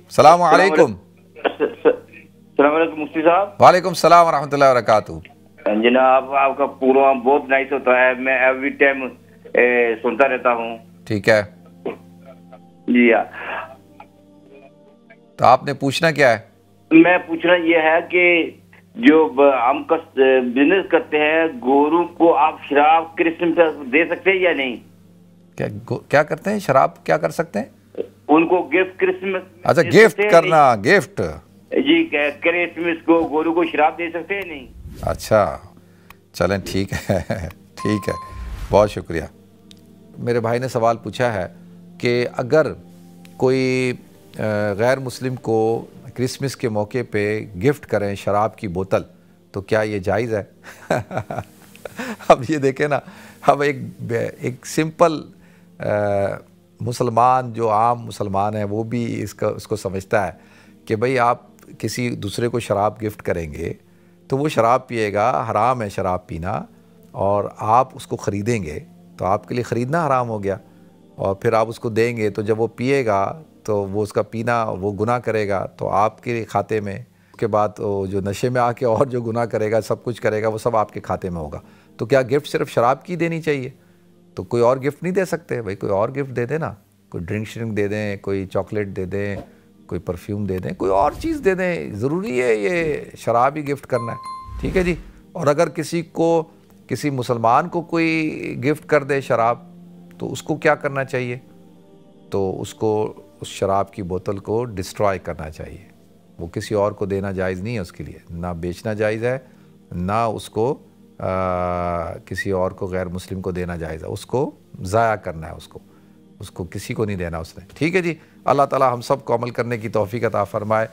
السلام علیکم۔ السلام علیکم مفتی صاحب۔ وعلیکم السلام ورحمۃ اللہ وبرکاتہ۔ جناب آپ کا پروگرام بہت نائس ہوتا ہے، میں ایوری ٹائم سنتا رہتا ہوں۔ ٹھیک ہے، جی ہاں، تو آپ نے پوچھنا کیا ہے؟ میں پوچھنا یہ ہے کہ جو ہم بزنس کرتے ہیں گورو کو آپ شراب قسم سے دے سکتے ہیں یا نہیں؟ کیا کرتے ہیں؟ شراب کیا کر سکتے ہیں؟ ان کو گفٹ کرسمس، اچھا گفٹ کرنا، گفٹ جی کرسمس کو گورو کو شراب دے سکتے ہیں نہیں؟ اچھا چلیں ٹھیک ہے، ٹھیک ہے، بہت شکریہ۔ میرے بھائی نے سوال پوچھا ہے کہ اگر کوئی غیر مسلم کو کرسمس کے موقع پہ گفٹ کریں شراب کی بوتل تو کیا یہ جائز ہے؟ اب یہ دیکھیں نا، اب ایک سمپل مسلمان جو عام مسلمان ہے وہ بھی اس کو سمجھتا ہے کہ بھئی آپ کسی دوسرے کو شراب گفٹ کریں گے تو وہ شراب پیے گا، حرام ہے شراب پینا، اور آپ اس کو خریدیں گے تو آپ کے لیے خریدنا حرام ہو گیا، اور پھر آپ اس کو دیں گے تو جب وہ پیے گا تو وہ اس کا پینا وہ گناہ کرے گا تو آپ کے کھاتے میں، اس کے بعد وہ جو نشے میں آ کے اور جو گناہ کرے گا سب کچھ کرے گا وہ سب آپ کے کھاتے میں ہوگا۔ تو کیا گفٹ صرف شراب کی دینی چاہیے؟ تو کوئی اور گفٹ نہیں دے سکتے؟ بھائی کوئی اور گفٹ دے دیں نا، کوئی ڈرنک شرنک دے دیں، کوئی چاکلیٹ دے دیں، کوئی پرفیوم دے دیں، کوئی اور چیز دے دیں، ضروری ہے یہ شراب ہی گفٹ کرنا ہے؟ ٹھیک ہے جی۔ اور اگر کسی مسلمان کو کوئی گفٹ کر دے شراب تو اس کو کیا کرنا چاہیے؟ تو اس کو اس شراب کی بوتل کو ڈسٹرائے کرنا چاہیے، وہ کسی اور کو دینا جائز نہیں ہے، اس کے لیے نہ بیچنا جائز ہے، نہ اس کو کسی اور کو غیر مسلم کو دینا جائز ہے، اس کو ضائع کرنا ہے، اس کو کسی کو نہیں دینا اس نے۔ ٹھیک ہے جی، اللہ تعالی ہم سب کو عمل کرنے کی توفیق عطا فرمائے۔